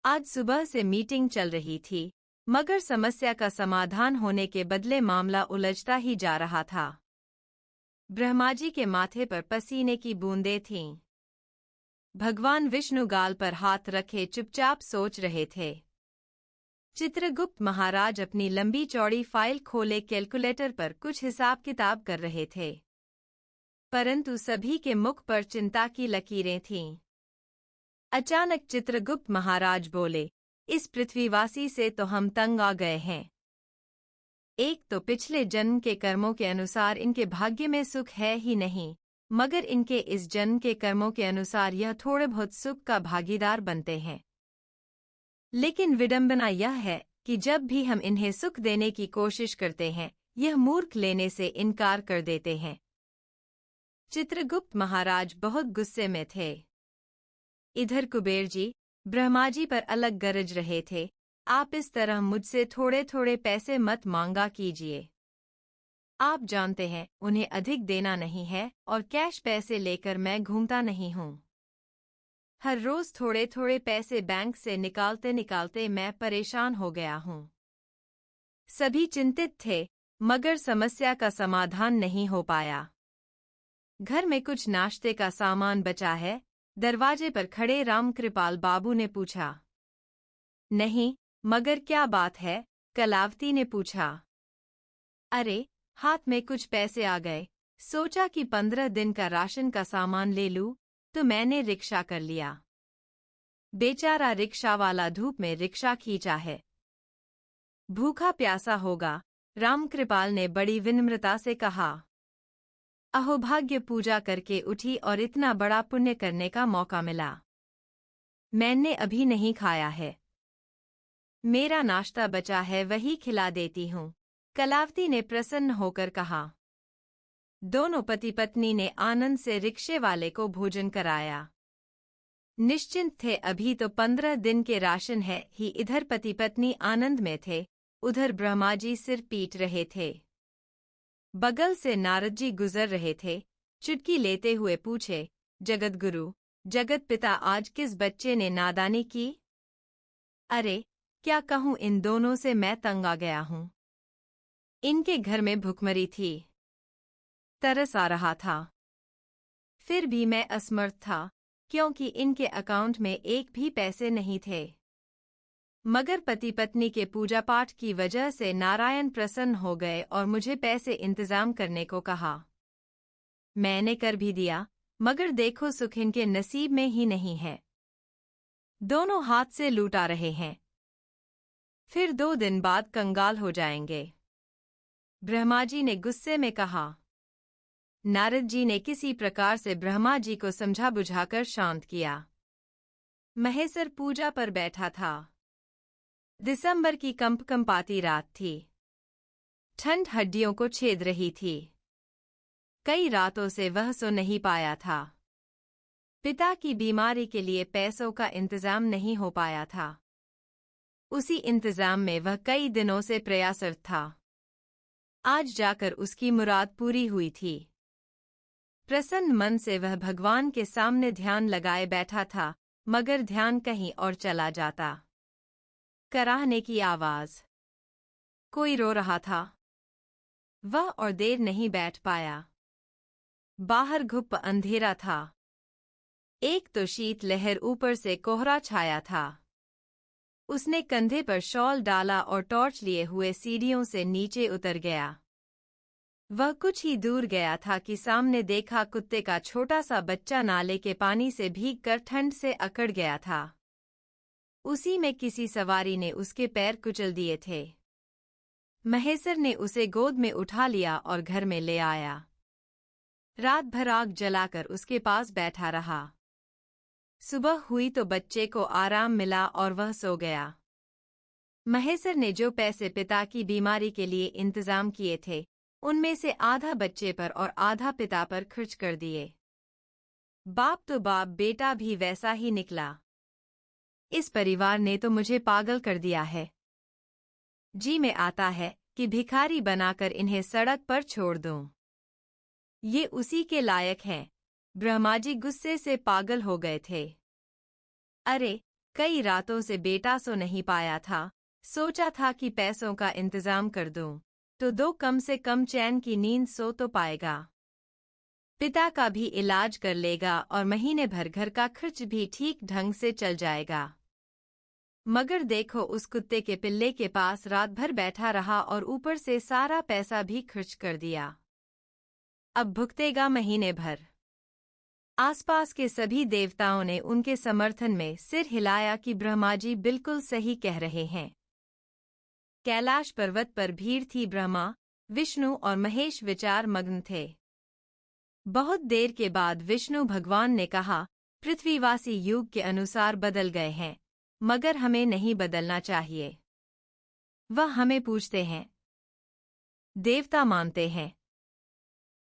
आज सुबह से मीटिंग चल रही थी, मगर समस्या का समाधान होने के बदले मामला उलझता ही जा रहा था। ब्रह्माजी के माथे पर पसीने की बूंदें थीं। भगवान विष्णु गाल पर हाथ रखे चुपचाप सोच रहे थे। चित्रगुप्त महाराज अपनी लंबी चौड़ी फाइल खोले कैलकुलेटर पर कुछ हिसाब किताब कर रहे थे, परंतु सभी के मुख पर चिंता की लकीरें थीं। अचानक चित्रगुप्त महाराज बोले, इस पृथ्वीवासी से तो हम तंग आ गए हैं। एक तो पिछले जन्म के कर्मों के अनुसार इनके भाग्य में सुख है ही नहीं, मगर इनके इस जन्म के कर्मों के अनुसार यह थोड़े बहुत सुख का भागीदार बनते हैं। लेकिन विडंबना यह है कि जब भी हम इन्हें सुख देने की कोशिश करते हैं, यह मूर्ख लेने से इनकार कर देते हैं। चित्रगुप्त महाराज बहुत गुस्से में थे। इधर कुबेर जी ब्रह्मा जी पर अलग गरज रहे थे, आप इस तरह मुझसे थोड़े थोड़े पैसे मत मांगा कीजिए। आप जानते हैं उन्हें अधिक देना नहीं है और कैश पैसे लेकर मैं घूमता नहीं हूँ। हर रोज थोड़े थोड़े पैसे बैंक से निकालते निकालते मैं परेशान हो गया हूँ। सभी चिंतित थे, मगर समस्या का समाधान नहीं हो पाया। घर में कुछ नाश्ते का सामान बचा है? दरवाजे पर खड़े रामकृपाल बाबू ने पूछा। नहीं, मगर क्या बात है? कलावती ने पूछा। अरे, हाथ में कुछ पैसे आ गए, सोचा कि 15 दिन का राशन का सामान ले लूं, तो मैंने रिक्शा कर लिया। बेचारा रिक्शा वाला धूप में रिक्शा खींचा है, भूखा प्यासा होगा, रामकृपाल ने बड़ी विनम्रता से कहा। अहोभाग्य पूजा करके उठी और इतना बड़ा पुण्य करने का मौका मिला। मैंने अभी नहीं खाया है, मेरा नाश्ता बचा है वही खिला देती हूँ, कलावती ने प्रसन्न होकर कहा। दोनों पति पत्नी ने आनंद से रिक्शे वाले को भोजन कराया। निश्चिंत थे, अभी तो 15 दिन के राशन है ही। इधर पति पत्नी आनंद में थे, उधर ब्रह्माजी सिर पीट रहे थे। बगल से नारद जी गुजर रहे थे, चुटकी लेते हुए पूछे, जगतगुरु, जगत पिता, आज किस बच्चे ने नादानी की? अरे, क्या कहूँ, इन दोनों से मैं तंग आ गया हूँ। इनके घर में भुखमरी थी, तरस आ रहा था, फिर भी मैं असमर्थ था, क्योंकि इनके अकाउंट में एक भी पैसे नहीं थे। मगर पति पत्नी के पूजा पाठ की वजह से नारायण प्रसन्न हो गए और मुझे पैसे इंतजाम करने को कहा। मैंने कर भी दिया, मगर देखो सुख इनके नसीब में ही नहीं है। दोनों हाथ से लूटा रहे हैं, फिर 2 दिन बाद कंगाल हो जाएंगे। ब्रह्माजी ने गुस्से में कहा। नारद जी ने किसी प्रकार से ब्रह्मा जी को समझा बुझाकर शांत किया। महेश्वर पूजा पर बैठा था। दिसंबर की कंपकंपाती रात थी। ठंड हड्डियों को छेद रही थी। कई रातों से वह सो नहीं पाया था। पिता की बीमारी के लिए पैसों का इंतजाम नहीं हो पाया था। उसी इंतजाम में वह कई दिनों से प्रयासरत था। आज जाकर उसकी मुराद पूरी हुई थी। प्रसन्न मन से वह भगवान के सामने ध्यान लगाए बैठा था, मगर ध्यान कहीं और चला जाता। कराहने की आवाज, कोई रो रहा था। वह और देर नहीं बैठ पाया। बाहर घुप अंधेरा था। एक तो शीत लहर, ऊपर से कोहरा छाया था। उसने कंधे पर शॉल डाला और टॉर्च लिए हुए सीढ़ियों से नीचे उतर गया। वह कुछ ही दूर गया था कि सामने देखा कुत्ते का छोटा सा बच्चा नाले के पानी से भीगकर ठंड से अकड़ गया था। उसी में किसी सवारी ने उसके पैर कुचल दिए थे। महेश्वर ने उसे गोद में उठा लिया और घर में ले आया। रात भर आग जलाकर उसके पास बैठा रहा। सुबह हुई तो बच्चे को आराम मिला और वह सो गया। महेश्वर ने जो पैसे पिता की बीमारी के लिए इंतजाम किए थे, उनमें से आधा बच्चे पर और आधा पिता पर खर्च कर दिए। बाप तो बाप, बेटा भी वैसा ही निकला। इस परिवार ने तो मुझे पागल कर दिया है। जी में आता है कि भिखारी बनाकर इन्हें सड़क पर छोड़ दूं। ये उसी के लायक हैं। ब्रह्माजी गुस्से से पागल हो गए थे। अरे, कई रातों से बेटा सो नहीं पाया था। सोचा था कि पैसों का इंतजाम कर दूं, तो दो कम से कम चैन की नींद सो तो पाएगा। पिता का भी इलाज कर लेगा और महीने भर घर का खर्च भी ठीक ढंग से चल जाएगा। मगर देखो, उस कुत्ते के पिल्ले के पास रात भर बैठा रहा और ऊपर से सारा पैसा भी खर्च कर दिया। अब भुगतेगा महीने भर। आसपास के सभी देवताओं ने उनके समर्थन में सिर हिलाया कि ब्रह्मा जी बिल्कुल सही कह रहे हैं। कैलाश पर्वत पर भीड़ थी। ब्रह्मा, विष्णु और महेश विचार मग्न थे। बहुत देर के बाद विष्णु भगवान ने कहा, पृथ्वीवासी युग के अनुसार बदल गए हैं, मगर हमें नहीं बदलना चाहिए। वह हमें पूछते हैं, देवता मानते हैं।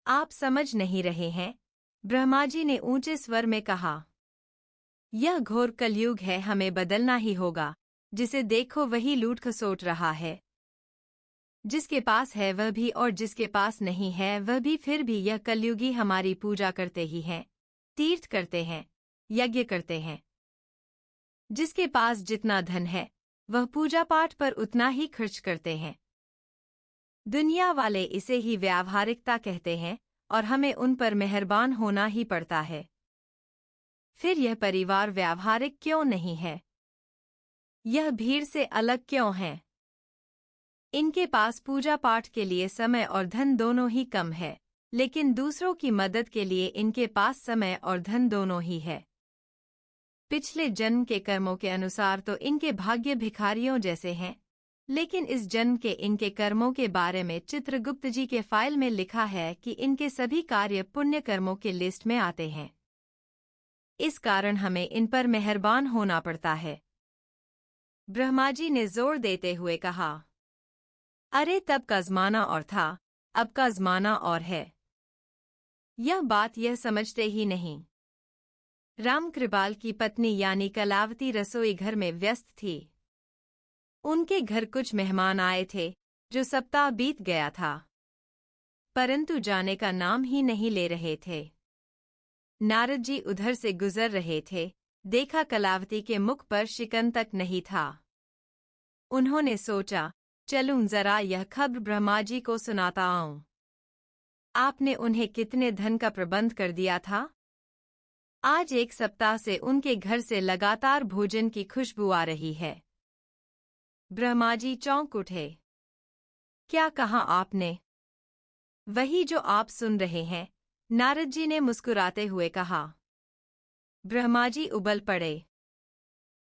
आप समझ नहीं रहे हैं, ब्रह्मा जी ने ऊंचे स्वर में कहा। यह घोर कलयुग है, हमें बदलना ही होगा। जिसे देखो वही लूट खसोट रहा है। जिसके पास है वह भी और जिसके पास नहीं है वह भी। फिर भी यह कलयुगी हमारी पूजा करते ही हैं, तीर्थ करते हैं, यज्ञ करते हैं। जिसके पास जितना धन है वह पूजा पाठ पर उतना ही खर्च करते हैं। दुनिया वाले इसे ही व्यावहारिकता कहते हैं और हमें उन पर मेहरबान होना ही पड़ता है। फिर यह परिवार व्यावहारिक क्यों नहीं है? यह भीड़ से अलग क्यों है? इनके पास पूजा पाठ के लिए समय और धन दोनों ही कम है, लेकिन दूसरों की मदद के लिए इनके पास समय और धन दोनों ही है। पिछले जन्म के कर्मों के अनुसार तो इनके भाग्य भिखारियों जैसे हैं, लेकिन इस जन्म के इनके कर्मों के बारे में चित्रगुप्त जी के फाइल में लिखा है कि इनके सभी कार्य पुण्य कर्मों के लिस्ट में आते हैं। इस कारण हमें इन पर मेहरबान होना पड़ता है। ब्रह्मा जी ने जोर देते हुए कहा, अरे तब का ज़माना और था, अब का ज़माना और है। यह बात यह समझते ही नहीं। राम कृपाल की पत्नी यानी कलावती रसोई घर में व्यस्त थी। उनके घर कुछ मेहमान आए थे, जो सप्ताह बीत गया था, परंतु जाने का नाम ही नहीं ले रहे थे। नारद जी उधर से गुजर रहे थे, देखा कलावती के मुख पर शिकन तक नहीं था। उन्होंने सोचा, चलूं जरा यह खबर ब्रह्मा जी को सुनाता आऊं। आपने उन्हें कितने धन का प्रबंध कर दिया था? आज एक सप्ताह से उनके घर से लगातार भोजन की खुशबू आ रही है। ब्रह्मा जी चौंक उठे। क्या कहा आपने? वही जो आप सुन रहे हैं, नारद जी ने मुस्कुराते हुए कहा। ब्रह्मा जी उबल पड़े।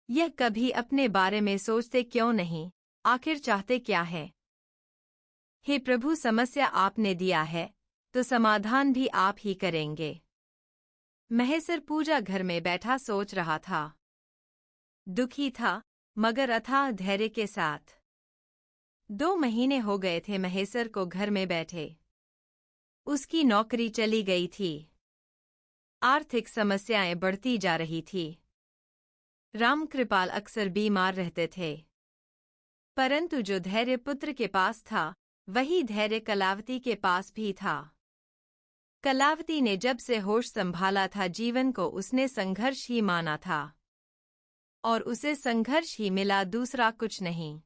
यह कभी अपने बारे में सोचते क्यों नहीं? आखिर चाहते क्या है? हे प्रभु, समस्या आपने दिया है तो समाधान भी आप ही करेंगे। महेश्वर पूजा घर में बैठा सोच रहा था। दुखी था, मगर अथाह धैर्य के साथ। 2 महीने हो गए थे महेश्वर को घर में बैठे। उसकी नौकरी चली गई थी। आर्थिक समस्याएं बढ़ती जा रही थी। राम कृपाल अक्सर बीमार रहते थे, परंतु जो धैर्य पुत्र के पास था वही धैर्य कलावती के पास भी था। कलावती ने जब से होश संभाला था जीवन को उसने संघर्ष ही माना था, और उसे संघर्ष ही मिला, दूसरा कुछ नहीं।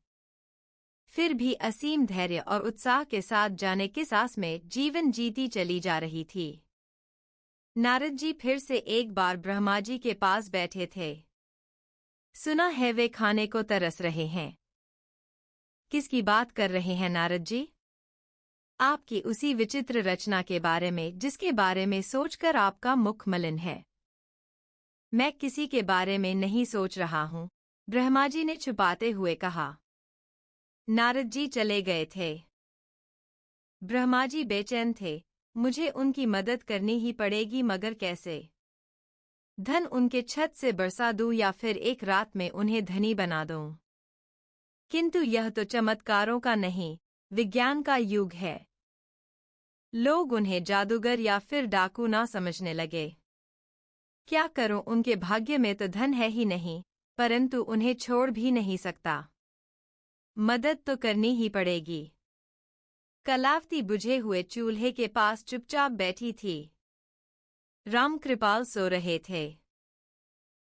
फिर भी असीम धैर्य और उत्साह के साथ जाने के सांस में जीवन जीती चली जा रही थी। नारद जी फिर से एक बार ब्रह्मा जी के पास बैठे थे। सुना है वे खाने को तरस रहे हैं। किसकी बात कर रहे हैं नारद जी? आपकी उसी विचित्र रचना के बारे में जिसके बारे में सोचकर आपका मुख मलिन है। मैं किसी के बारे में नहीं सोच रहा हूँ, ब्रह्मा जी ने छुपाते हुए कहा। नारद जी चले गए थे। ब्रह्मा जी बेचैन थे। मुझे उनकी मदद करनी ही पड़ेगी, मगर कैसे? धन उनके छत से बरसा दूं या फिर एक रात में उन्हें धनी बना दूं? किंतु यह तो चमत्कारों का नहीं, विज्ञान का युग है। लोग उन्हें जादूगर या फिर डाकू ना समझने लगे। क्या करूं, उनके भाग्य में तो धन है ही नहीं, परंतु उन्हें छोड़ भी नहीं सकता। मदद तो करनी ही पड़ेगी। कलावती बुझे हुए चूल्हे के पास चुपचाप बैठी थी। राम कृपाल सो रहे थे।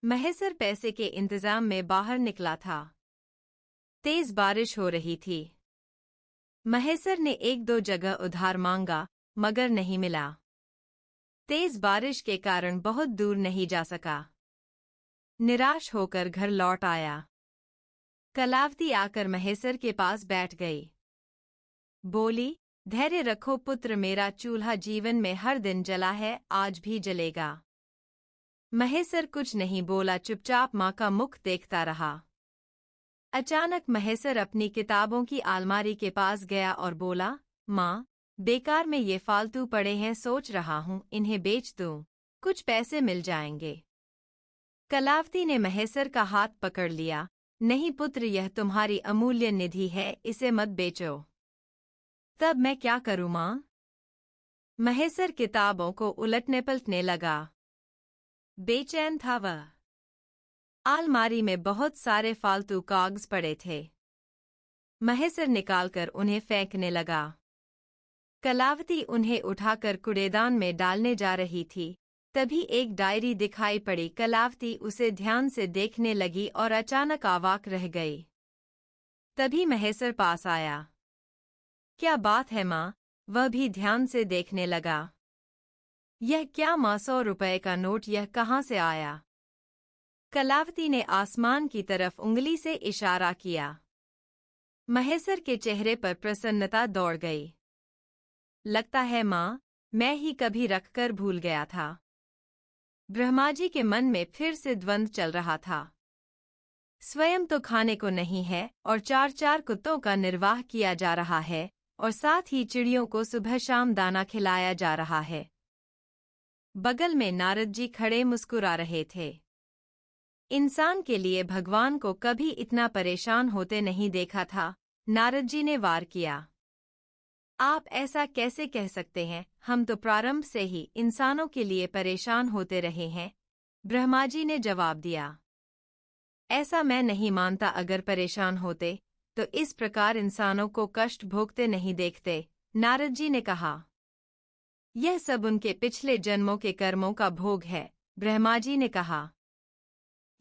महेसर पैसे के इंतजाम में बाहर निकला था। तेज बारिश हो रही थी। महेसर ने एक दो जगह उधार मांगा, मगर नहीं मिला। तेज बारिश के कारण बहुत दूर नहीं जा सका। निराश होकर घर लौट आया। कलावती आकर महेसर के पास बैठ गई। बोली, धैर्य रखो पुत्र, मेरा चूल्हा जीवन में हर दिन जला है, आज भी जलेगा। महेसर कुछ नहीं बोला, चुपचाप माँ का मुख देखता रहा। अचानक महेसर अपनी किताबों की अलमारी के पास गया और बोला, माँ, बेकार में ये फालतू पड़े हैं, सोच रहा हूँ इन्हें बेच दूँ, कुछ पैसे मिल जाएंगे। कलावती ने महेसर का हाथ पकड़ लिया। नहीं पुत्र, यह तुम्हारी अमूल्य निधि है, इसे मत बेचो। तब मैं क्या करूँ माँ? महेसर किताबों को उलटने पलटने लगा। बेचैन था वह। अलमारी में बहुत सारे फालतू कागज पड़े थे। महेसर निकालकर उन्हें फेंकने लगा। कलावती उन्हें उठाकर कूड़ेदान में डालने जा रही थी, तभी एक डायरी दिखाई पड़ी। कलावती उसे ध्यान से देखने लगी और अचानक अवाक रह गई। तभी महेसर पास आया। क्या बात है माँ? वह भी ध्यान से देखने लगा। यह क्या माँ, 100 रुपए का नोट, यह कहाँ से आया? कलावती ने आसमान की तरफ उंगली से इशारा किया। महेसर के चेहरे पर प्रसन्नता दौड़ गई। लगता है माँ, मैं ही कभी रखकर भूल गया था। ब्रह्माजी के मन में फिर से द्वंद्व चल रहा था। स्वयं तो खाने को नहीं है और 4-4 कुत्तों का निर्वाह किया जा रहा है, और साथ ही चिड़ियों को सुबह शाम दाना खिलाया जा रहा है। बगल में नारद जी खड़े मुस्कुरा रहे थे। इंसान के लिए भगवान को कभी इतना परेशान होते नहीं देखा था। नारद जी ने वार किया, आप ऐसा कैसे कह सकते हैं? हम तो प्रारंभ से ही इंसानों के लिए परेशान होते रहे हैं। ब्रह्माजी ने जवाब दिया, ऐसा मैं नहीं मानता। अगर परेशान होते तो इस प्रकार इंसानों को कष्ट भोगते नहीं देखते। नारद जी ने कहा, यह सब उनके पिछले जन्मों के कर्मों का भोग है। ब्रह्माजी ने कहा,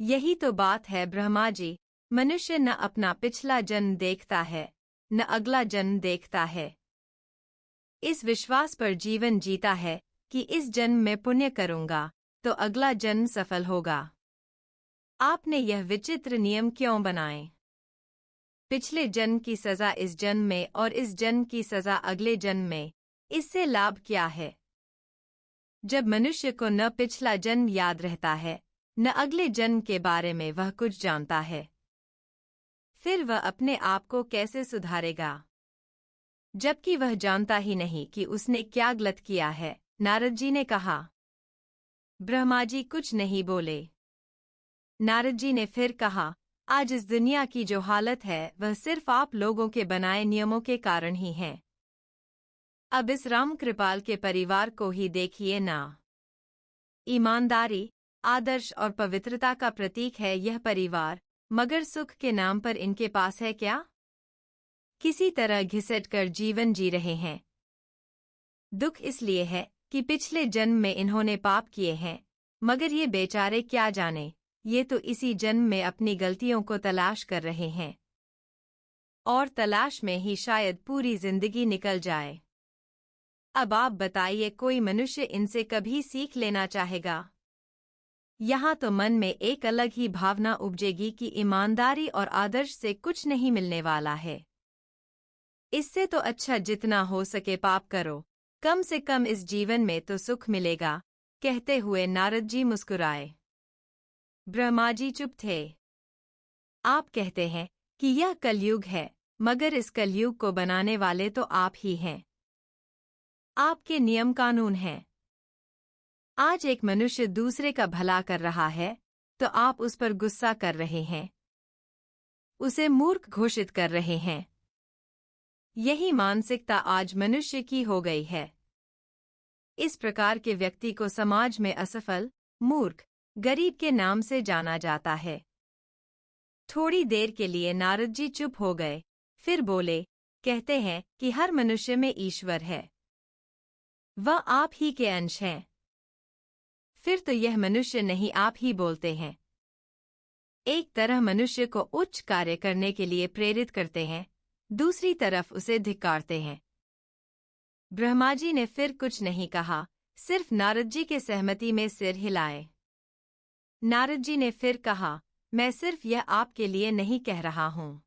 यही तो बात है ब्रह्माजी, मनुष्य न अपना पिछला जन्म देखता है, न अगला जन्म देखता है। इस विश्वास पर जीवन जीता है कि इस जन्म में पुण्य करूंगा तो अगला जन्म सफल होगा। आपने यह विचित्र नियम क्यों बनाए? पिछले जन्म की सजा इस जन्म में और इस जन्म की सजा अगले जन्म में, इससे लाभ क्या है? जब मनुष्य को न पिछला जन्म याद रहता है, न अगले जन्म के बारे में वह कुछ जानता है, फिर वह अपने आप को कैसे सुधारेगा, जबकि वह जानता ही नहीं कि उसने क्या गलत किया है? नारद जी ने कहा। ब्रह्माजी कुछ नहीं बोले। नारद जी ने फिर कहा, आज इस दुनिया की जो हालत है वह सिर्फ आप लोगों के बनाए नियमों के कारण ही है। अब इस राम कृपाल के परिवार को ही देखिए ना। ईमानदारी, आदर्श और पवित्रता का प्रतीक है यह परिवार, मगर सुख के नाम पर इनके पास है क्या? किसी तरह घिसट कर जीवन जी रहे हैं। दुख इसलिए है कि पिछले जन्म में इन्होंने पाप किए हैं, मगर ये बेचारे क्या जाने, ये तो इसी जन्म में अपनी गलतियों को तलाश कर रहे हैं, और तलाश में ही शायद पूरी जिंदगी निकल जाए। अब आप बताइए, कोई मनुष्य इनसे कभी सीख लेना चाहेगा? यहाँ तो मन में एक अलग ही भावना उपजेगी कि ईमानदारी और आदर्श से कुछ नहीं मिलने वाला है। इससे तो अच्छा जितना हो सके पाप करो, कम से कम इस जीवन में तो सुख मिलेगा। कहते हुए नारद जी मुस्कुराए। ब्रह्माजी चुप थे। आप कहते हैं कि यह कलयुग है, मगर इस कलयुग को बनाने वाले तो आप ही हैं। आपके नियम कानून हैं। आज एक मनुष्य दूसरे का भला कर रहा है तो आप उस पर गुस्सा कर रहे हैं, उसे मूर्ख घोषित कर रहे हैं। यही मानसिकता आज मनुष्य की हो गई है। इस प्रकार के व्यक्ति को समाज में असफल, मूर्ख, गरीब के नाम से जाना जाता है। थोड़ी देर के लिए नारद जी चुप हो गए, फिर बोले, कहते हैं कि हर मनुष्य में ईश्वर है, वह आप ही के अंश हैं। फिर तो यह मनुष्य नहीं, आप ही बोलते हैं एक तरह मनुष्य को उच्च कार्य करने के लिए प्रेरित करते हैं, दूसरी तरफ उसे धिक्कारते हैं। ब्रह्मा जी ने फिर कुछ नहीं कहा, सिर्फ नारद जी के सहमति में सिर हिलाए। नारद जी ने फिर कहा, मैं सिर्फ यह आपके लिए नहीं कह रहा हूँ।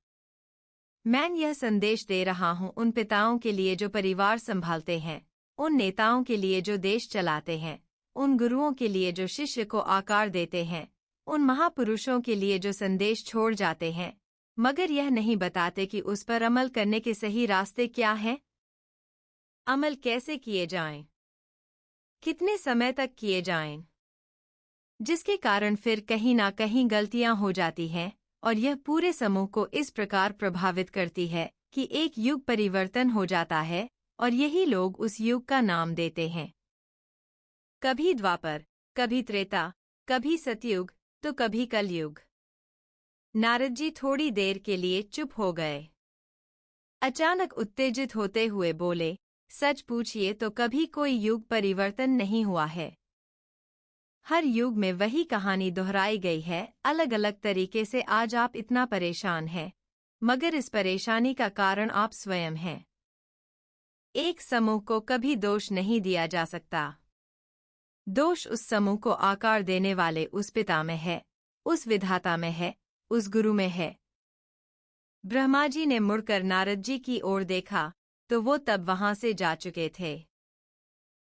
मैं यह संदेश दे रहा हूँ उन पिताओं के लिए जो परिवार संभालते हैं, उन नेताओं के लिए जो देश चलाते हैं, उन गुरुओं के लिए जो शिष्य को आकार देते हैं, उन महापुरुषों के लिए जो संदेश छोड़ जाते हैं, मगर यह नहीं बताते कि उस पर अमल करने के सही रास्ते क्या हैं। अमल कैसे किए जाएं, कितने समय तक किए जाएं, जिसके कारण फिर कहीं ना कहीं गलतियां हो जाती हैं, और यह पूरे समूह को इस प्रकार प्रभावित करती है कि एक युग परिवर्तन हो जाता है, और यही लोग उस युग का नाम देते हैं। कभी द्वापर, कभी त्रेता, कभी सतयुग, तो कभी कलयुग। नारद जी थोड़ी देर के लिए चुप हो गए। अचानक उत्तेजित होते हुए बोले, सच पूछिए तो कभी कोई युग परिवर्तन नहीं हुआ है। हर युग में वही कहानी दोहराई गई है, अलग अलग तरीके से। आज आप इतना परेशान हैं, मगर इस परेशानी का कारण आप स्वयं हैं। एक समूह को कभी दोष नहीं दिया जा सकता। दोष उस समूह को आकार देने वाले उस पिता में है, उस विधाता में है, उस गुरु में है। ब्रह्मा जी ने मुड़कर नारद जी की ओर देखा तो वो तब वहां से जा चुके थे।